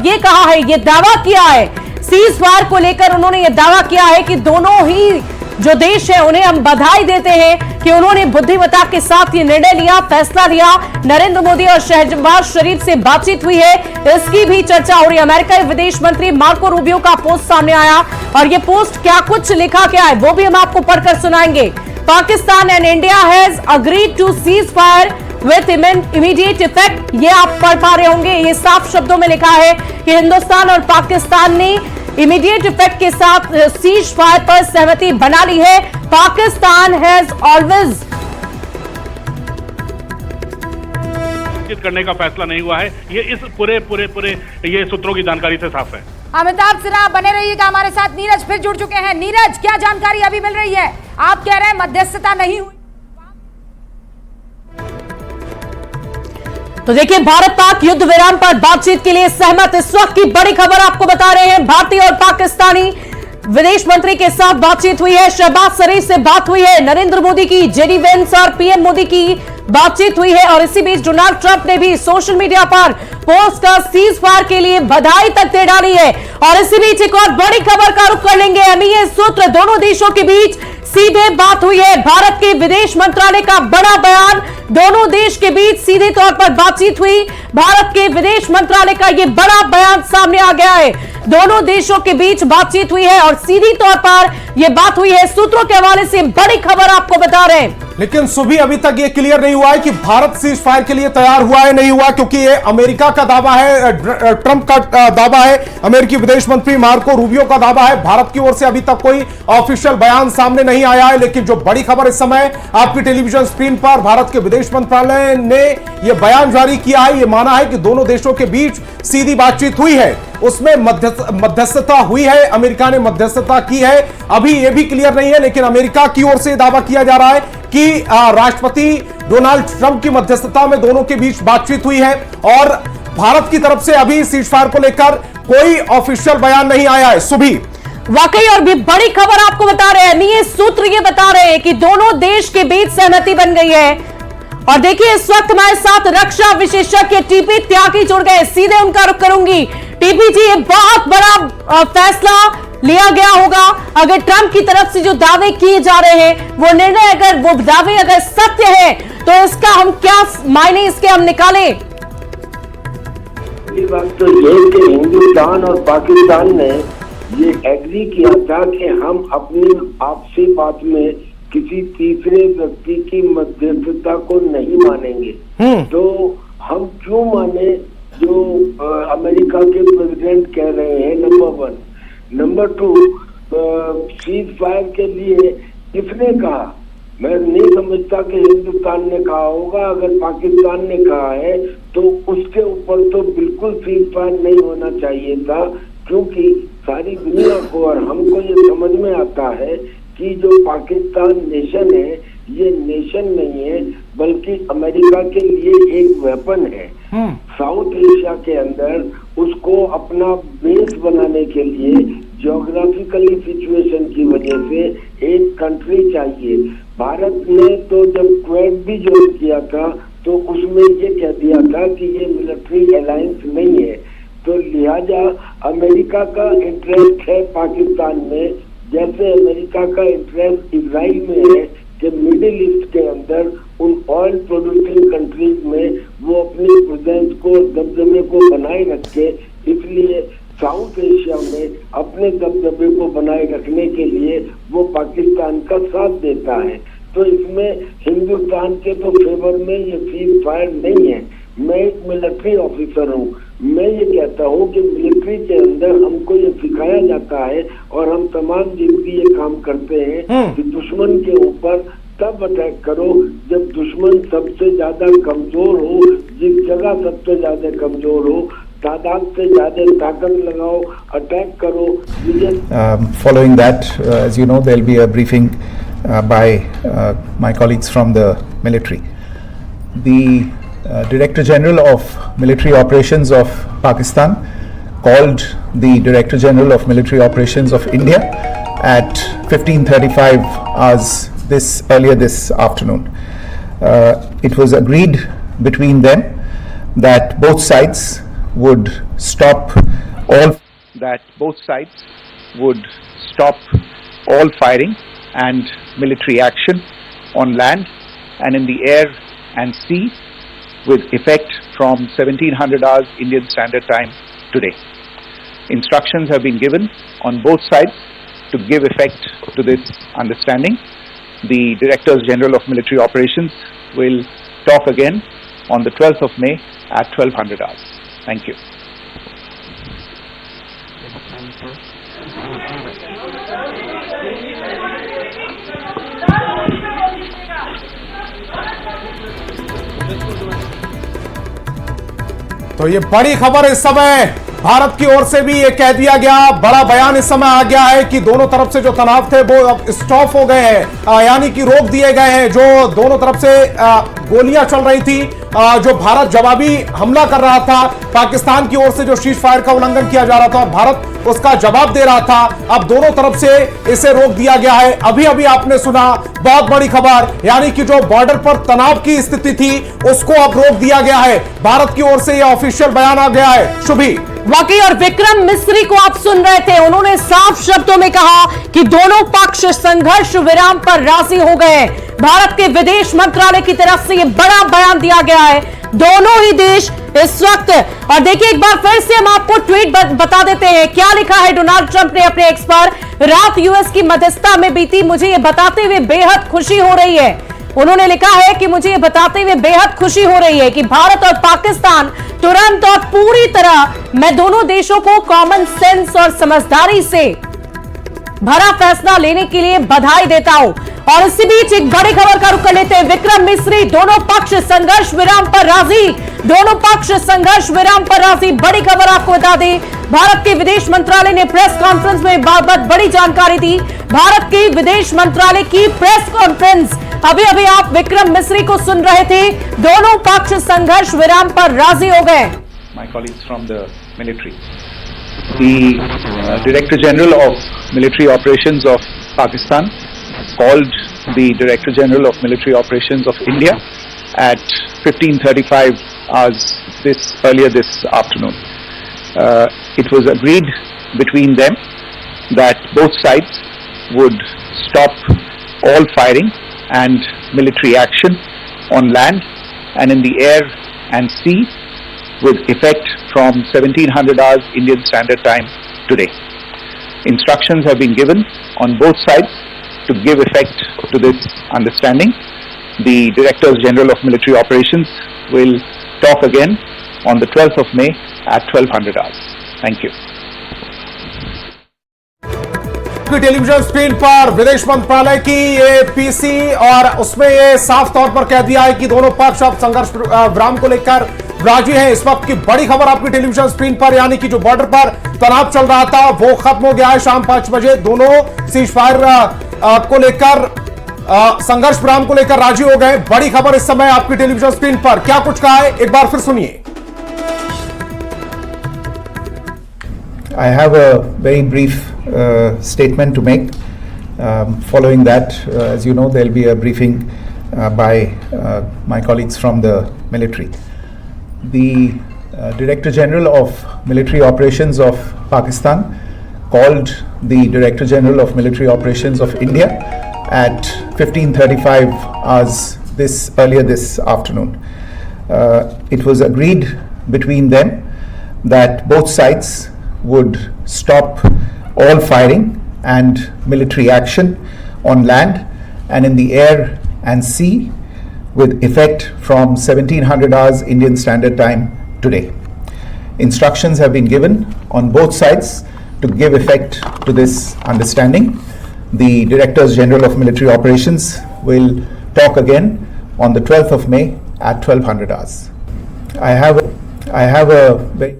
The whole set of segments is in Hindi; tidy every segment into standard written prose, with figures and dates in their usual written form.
और ये कहा है, ये दावा किया है सीज फायर को लेकर, उन्होंने ये दावा किया है कि दोनों ही जो देश है उन्हें हम बधाई देते हैं कि उन्होंने बुद्धिमत्ता के साथ ये निर्णय लिया, फैसला लिया। नरेंद्र मोदी और शहबाज शरीफ से बातचीत हुई है, इसकी भी चर्चा हो रही है। अमेरिकी विदेश मंत्री मार्को रूबियो का पोस्ट सामने आया और ये पोस्ट क्या कुछ लिखा क्या है वो भी हम आपको पढ़कर सुनाएंगे। Pakistan and India has agreed to cease fire with immediate effect, ये आप पढ़ पा रहे होंगे, ये साफ शब्दों में लिखा है कि हिंदुस्तान और पाकिस्तान ने इमीडिएट इफेक्ट के साथ सीज फायर पर सहमति बना ली है। पाकिस्तान हैज ऑलवेज करने का फैसला नहीं हुआ है, ये इस पूरे ये सूत्रों की जानकारी से साफ है। अमिताभ सिन्हा बने रहिएगा हमारे साथ। नीरज फिर जुड़ चुके हैं। नीरज, क्या जानकारी अभी मिल रही है? आप कह रहे हैं मध्यस्थता नहीं हुई। तो देखिए, भारत पाक युद्ध विराम पर बातचीत के लिए सहमत। इस वक्त की बड़ी खबर आपको बता रहे हैं, भारतीय और पाकिस्तानी विदेश मंत्री के साथ बातचीत हुई है, शहबाज शरीफ से बात हुई है, नरेंद्र मोदी की, जेडी वेंस और पीएम मोदी की बातचीत हुई है। और इसी बीच डोनाल्ड ट्रंप ने भी सोशल मीडिया पर पोस्ट का सीज फायर के लिए बधाई तक दे डाली है। और इसी बीच एक और बड़ी खबर का रुख कर लेंगे। एमईए सूत्र, दोनों देशों के बीच सीधे बात हुई है। भारत के विदेश मंत्रालय का बड़ा बयान, दोनों देश के बीच सीधे तौर पर बातचीत हुई। भारत के विदेश मंत्रालय का यह बड़ा बयान सामने आ गया है, दोनों देशों के बीच बातचीत हुई है और सीधी तौर पर यह बात हुई है। सूत्रों के हवाले से बड़ी खबर आपको बता रहे हैं। लेकिन सुबह अभी तक यह क्लियर नहीं हुआ है कि भारत सीज फायर के लिए तैयार हुआ है, नहीं हुआ, क्योंकि यह अमेरिका का दावा है, ट्रंप का दावा है, अमेरिकी विदेश मंत्री मार्को रूबियो का दावा है। भारत की ओर से अभी तक कोई ऑफिशियल बयान सामने नहीं आया है। लेकिन जो बड़ी खबर इस समय आपकी टेलीविजन स्क्रीन पर, भारत के विदेश मंत्रालय ने यह बयान जारी किया है, यह माना है कि दोनों देशों के बीच सीधी बातचीत हुई है, उसमें मध्यस्थता हुई है, अमेरिका ने मध्यस्थता की है। अभी यह भी क्लियर नहीं है, लेकिन अमेरिका की ओर से दावा किया जा रहा है कि राष्ट्रपति डोनाल्ड ट्रंप की मध्यस्थता में दोनों के बीच बातचीत हुई है। और भारत की तरफ से अभी सीज फायर को लेकर कोई ऑफिशियल बयान नहीं आया है। सुबह वाकई और भी बड़ी खबर आपको बता रहे हैं, ये सूत्र ये बता रहे हैं कि दोनों देश के बीच सहमति बन गई है। और देखिए, इस वक्त हमारे साथ रक्षा विशेषज्ञ टीपी त्यागी जुड़ गए, सीधे उनका रुख करूंगी। टीपी जी, ये बहुत बड़ा फैसला लिया गया होगा। अगर ट्रंप की तरफ से जो दावे किए जा रहे हैं, वो निर्णय अगर वो दावे अगर सत्य है, तो इसका हम क्या मायने इसके हम निकालें? ये बात तो ये कि हिंदुस्तान और पाकिस्तान ने ये एग्री किया था कि हम अपनी आपसी बात में किसी तीसरे व्यक्ति की मध्यस्थता को नहीं मानेंगे। तो हम क्यों माने जो अमेरिका के प्रेसिडेंट कह रहे हैं? नंबर 1। नंबर 2, सीज फायर के लिए किसने कहा? मैं नहीं समझता कि हिंदुस्तान ने कहा होगा। अगर पाकिस्तान ने कहा है तो उसके ऊपर तो बिल्कुल सीज फायर नहीं होना चाहिए था, क्योंकि सारी दुनिया को और हमको ये समझ में आता है कि जो पाकिस्तान नेशन है, ये नेशन नहीं है, बल्कि अमेरिका के लिए एक वेपन है। साउथ एशिया के अंदर उसको अपना बेस बनाने के लिए ज्योग्राफिकली सिचुएशन की वजह से एक कंट्री चाहिए। भारत ने तो जब क्वेड भी ज्वाइन किया था तो उसमें ये कह दिया था कि ये मिलिट्री अलायंस नहीं है। तो लिहाजा अमेरिका का इंटरेस्ट है पाकिस्तान में, जैसे अमेरिका का इंटरेस्ट इजराइल में है कि मिडिल ईस्ट के अंदर उन ऑयल प्रोड्यूसिंग कंट्रीज में वो अपनी प्रेजेंस को, दबदबे को बनाए रखे। इसलिए साउथ एशिया में अपने दबदबे को बनाए रखने के लिए वो पाकिस्तान का साथ देता है। तो इसमें हिंदुस्तान के तो फेवर में ये सीज फायर नहीं है। मैं एक मिलिट्री ऑफिसर हूँ, मैं ये कहता हूँ कि मिलिट्री के अंदर हमको ये सिखाया जाता है और हम तमाम जिंदगी ये काम करते हैं कि दुश्मन के ऊपर तब अटैक करो जब दुश्मन सबसे ज्यादा कमजोर हो। जिस जगह सबसे ज्यादा कमजोर हो, तादाद से ज्यादा ताकत लगाओ, अटैक करो। Following that, as you know, there will be a briefing by my colleagues from the military. The Director General of Military Operations of Pakistan called the Director General of Military Operations of India at 15:35 hours earlier this afternoon. It was agreed between them that both sides would stop all that both sides would stop all firing and military action on land and in the air and sea with effect from 1700 hours Indian Standard Time today. Instructions have been given on both sides to give effect to this understanding. The Directors General of Military Operations will talk again on the 12th of May at 1200 hours. Thank you. तो ये बड़ी खबर इस समय भारत की ओर से भी ये कह दिया गया, बड़ा बयान इस समय आ गया है कि दोनों तरफ से जो तनाव थे वो अब स्टॉप हो गए हैं, यानी कि रोक दिए गए हैं। जो दोनों तरफ से गोलियां चल रही थी, जो भारत जवाबी हमला कर रहा था, पाकिस्तान की ओर से जो शीज फायर का उल्लंघन किया जा रहा था और भारत उसका जवाब दे रहा था, अब दोनों तरफ से इसे रोक दिया गया है। अभी अभी आपने सुना बहुत बड़ी खबर, यानी कि जो बॉर्डर पर तनाव की स्थिति थी उसको अब रोक दिया गया है। भारत की ओर से यह ऑफिशियल बयान आ गया है। शुभी वाकई, और विक्रम मिस्री को आप सुन रहे थे, उन्होंने साफ शब्दों में कहा कि दोनों पक्ष संघर्ष विराम पर राजी हो गए। भारत के विदेश मंत्रालय की तरफ से यह बड़ा बयान दिया गया है। दोनों ही देश इस वक्त, और देखिए एक बार फिर से हम आपको ट्वीट बता देते हैं क्या लिखा है डोनाल्ड ट्रंप ने अपने एक्स पर। रात यूएस की मध्यस्थता में बीती, मुझे यह बताते हुए बेहद खुशी हो रही है। उन्होंने लिखा है कि मुझे यह बताते हुए बेहद खुशी हो रही है कि भारत और पाकिस्तान तुरंत और पूरी तरह, मैं दोनों देशों को कॉमन सेंस और समझदारी से भरा फैसला लेने के लिए बधाई देता हूं। और इसी बीच एक बड़ी खबर का रुख कर लेते हैं। विक्रम मिस्री, दोनों पक्ष संघर्ष विराम पर राजी, दोनों पक्ष संघर्ष विराम पर राजी। बड़ी खबर आपको बता दें, भारत के विदेश मंत्रालय ने प्रेस कॉन्फ्रेंस में बाबत बड़ी जानकारी दी। भारत के विदेश मंत्रालय की प्रेस कॉन्फ्रेंस, अभी अभी आप विक्रम मिस्री को सुन रहे थे। दोनों पक्ष संघर्ष विराम पर राजी हो गए। My colleagues from the military. The Director General of Military Operations of Pakistan called the Director General of Military Operations of India at 15:35 hours earlier this afternoon. It was agreed between them that both sides would stop all firing and military action on land and in the air and sea with effect from 1700 hours Indian Standard Time today. Instructions have been given on both sides to give effect to this understanding. The Directors General of Military Operations will talk again on the 12th of May at 1200 hours. Thank you. Television screen पर विदेश मंत्रालय की ये पीसी, और उसमें ये साफ तौर पर कह दिया है कि दोनों पक्ष अब संघर्ष विराम को लेकर राजी हैं। इस वक्त की बड़ी खबर आपकी टेलीविजन स्क्रीन पर, यानी कि जो बॉर्डर पर तनाव चल रहा था वो खत्म हो गया है। शाम 5 बजे दोनों सीज फायर को लेकर, संघर्ष विराम को लेकर राजी हो गए। बड़ी खबर इस समय आपकी टेलीविजन स्क्रीन पर, क्या कुछ कहा है एक बार फिर सुनिए। I have a very brief statement to make. Following that, as you know, there will be a briefing by my colleagues from the military. The Director General of Military Operations of Pakistan called the Director General of Military Operations of India at 15:35 hours earlier this afternoon. It was agreed between them that both sides would stop all firing and military action on land and in the air and sea with effect from 1700 hours Indian Standard Time today. Instructions have been given on both sides to give effect to this understanding. The Directors General of Military Operations will talk again on the 12th of May at 1200 hours. I have a very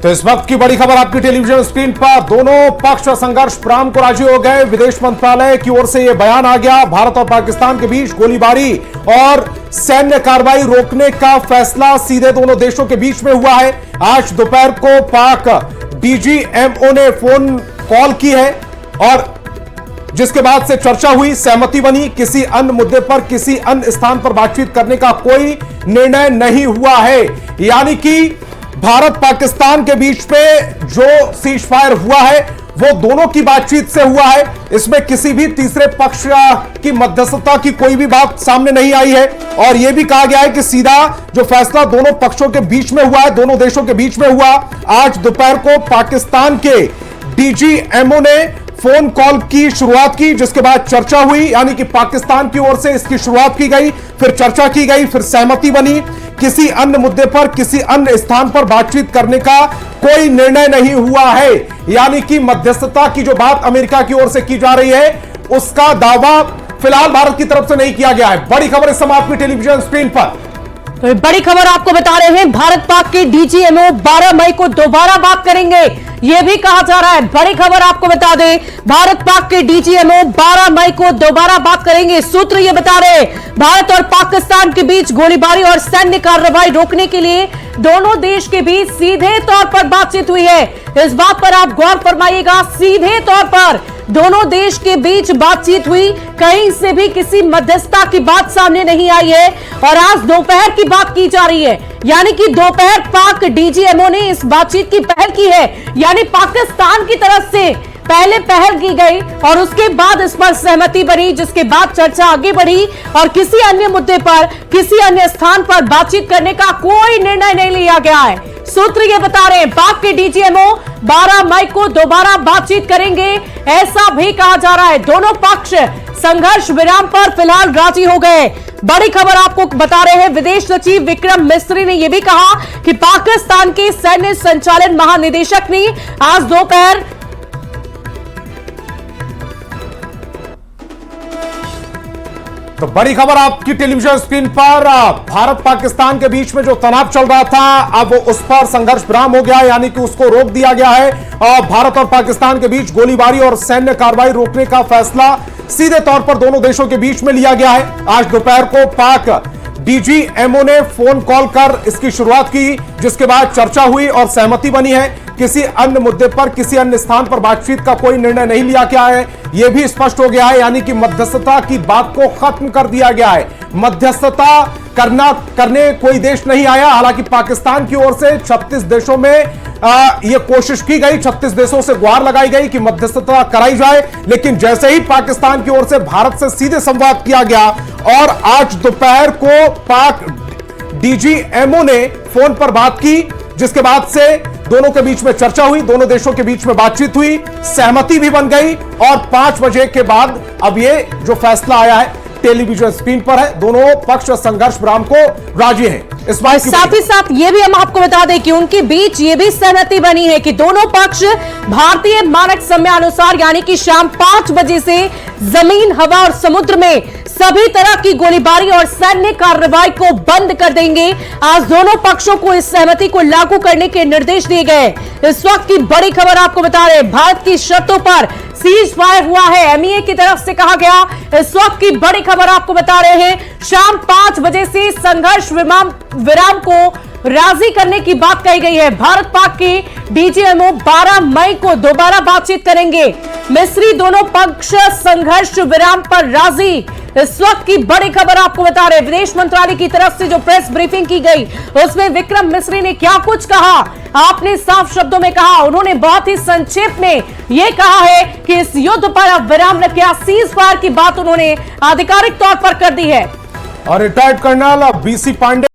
तो इस वक्त की बड़ी खबर आपकी टेलीविजन स्क्रीन पर, दोनों पक्ष संघर्ष विराम को राजी हो गए। विदेश मंत्रालय की ओर से यह बयान आ गया। भारत और पाकिस्तान के बीच गोलीबारी और सैन्य कार्रवाई रोकने का फैसला सीधे दोनों देशों के बीच में हुआ है। आज दोपहर को पाक डीजीएमओ ने फोन कॉल की है और जिसके बाद से चर्चा हुई, सहमति बनी। किसी अन्य मुद्दे पर, किसी अन्य स्थान पर बातचीत करने का कोई निर्णय नहीं हुआ है। यानी कि भारत पाकिस्तान के बीच में जो सीज फायर हुआ है वो दोनों की बातचीत से हुआ है। इसमें किसी भी तीसरे पक्ष की मध्यस्थता की कोई भी बात सामने नहीं आई है और यह भी कहा गया है कि सीधा जो फैसला दोनों पक्षों के बीच में हुआ है, दोनों देशों के बीच में हुआ। आज दोपहर को पाकिस्तान के डीजीएमओ ने फोन कॉल की शुरुआत की, जिसके बाद चर्चा हुई, यानी कि पाकिस्तान की ओर से इसकी शुरुआत की गई, फिर चर्चा की गई, फिर सहमति बनी। किसी अन्य मुद्दे पर, किसी अन्य स्थान पर बातचीत करने का कोई निर्णय नहीं हुआ है, यानी कि मध्यस्थता की जो बात अमेरिका की ओर से की जा रही है उसका दावा फिलहाल भारत की तरफ से नहीं किया गया है। बड़ी खबर इस समय आपकी टेलीविजन स्क्रीन पर। तो बड़ी खबर आपको बता रहे हैं, भारत पाक के डीजीएमओ 12 मई को दोबारा बात करेंगे, यह भी कहा जा रहा है। बड़ी खबर आपको बता दें, भारत पाक के डीजीएमओ 12 मई को दोबारा बात करेंगे। सूत्र ये बता रहे हैं, भारत और पाकिस्तान के बीच गोलीबारी और सैन्य कार्रवाई रोकने के लिए दोनों देश के बीच सीधे तौर पर बातचीत हुई है। इस बात पर आप गौर फरमाइएगा, सीधे तौर पर दोनों देश के बीच बातचीत हुई, कहीं से भी किसी मध्यस्थता की बात सामने नहीं आई है और आज दोपहर की बात की जा रही है, यानी कि दोपहर पाक डीजीएमओ ने इस बातचीत की पहल की है, यानी पाकिस्तान की तरफ से पहले पहल की गई और उसके बाद इस पर सहमति बनी, जिसके बाद चर्चा आगे बढ़ी और किसी अन्य मुद्दे पर, किसी अन्य स्थान पर बातचीत करने का कोई निर्णय नहीं लिया गया है। सूत्र ये बता रहे हैं, पाक के डीजीएमओ 12 मई को दोबारा बातचीत करेंगे, ऐसा भी कहा जा रहा है। दोनों पक्ष संघर्ष विराम पर फिलहाल राजी हो गए। बड़ी खबर आपको बता रहे हैं, विदेश सचिव विक्रम मिस्री ने यह भी कहा कि पाकिस्तान के सैन्य संचालन महानिदेशक ने आज दोपहर तो बड़ी खबर आपकी टेलीविजन स्क्रीन पर, भारत पाकिस्तान के बीच में जो तनाव चल रहा था अब उस पर संघर्ष विराम हो गया, यानी कि उसको रोक दिया गया है और भारत और पाकिस्तान के बीच गोलीबारी और सैन्य कार्रवाई रोकने का फैसला सीधे तौर पर दोनों देशों के बीच में लिया गया है। आज दोपहर को पाक डीजीएमओ ने फोन कॉल कर इसकी शुरुआत की, जिसके बाद चर्चा हुई और सहमति बनी है। किसी अन्य मुद्दे पर, किसी अन्य स्थान पर बातचीत का कोई निर्णय नहीं लिया गया है, यह भी स्पष्ट हो गया है, यानी कि मध्यस्थता की बात को खत्म कर दिया गया है। मध्यस्थता करने कोई देश नहीं आया। हालांकि पाकिस्तान की ओर से 36 देशों में यह कोशिश की गई, 36 देशों से गुहार लगाई गई कि मध्यस्थता कराई जाए, लेकिन जैसे ही पाकिस्तान की ओर से भारत से सीधे संवाद किया गया और आज दोपहर को पाक डीजीएमओ ने फोन पर बात की, जिसके बाद से दोनों के बीच में चर्चा हुई, दोनों देशों के बीच में बातचीत हुई, सहमति भी बन गई और 5 बजे के बाद अब ये जो फैसला आया है टेलीविजन स्क्रीन पर है। दोनों पक्ष संघर्ष विराम को राजी हैं। इस बात साथ ही साथ ये भी हम आपको बता दें कि उनके बीच ये भी सहमति बनी है कि दोनों पक्ष भारतीय मानक समय अनुसार यानी कि शाम 5 बजे से जमीन, हवा और समुद्र में सभी तरह की गोलीबारी और सैन्य कार्रवाई को बंद कर देंगे। आज दोनों पक्षों को इस सहमति को लागू करने के निर्देश दिए गए। इस वक्त की बड़ी खबर आपको बता रहे हैं, भारत की शर्तों पर सीज फायर हुआ है, एमईए की तरफ से कहा गया। इस वक्त की बड़ी खबर आपको बता रहे हैं, शाम 5 बजे से संघर्ष विराम को राजी करने की बात कही गई है। भारत पाक के डीजीएमओ 12 मई को दोबारा बातचीत करेंगे। मिस्री दोनों पक्ष संघर्ष विराम पर राजी। इस वक्त की बड़ी खबर आपको बता रहे, विदेश मंत्रालय की तरफ से जो प्रेस ब्रीफिंग की गई उसमें विक्रम मिस्री ने क्या कुछ कहा, आपने साफ शब्दों में कहा। उन्होंने बहुत ही संक्षेप में यह कहा है कि इस युद्ध पर अब विराम रखा, सीज फायर की बात उन्होंने आधिकारिक तौर पर कर दी है। और रिटायर्ड कर्नल बीसी पांडे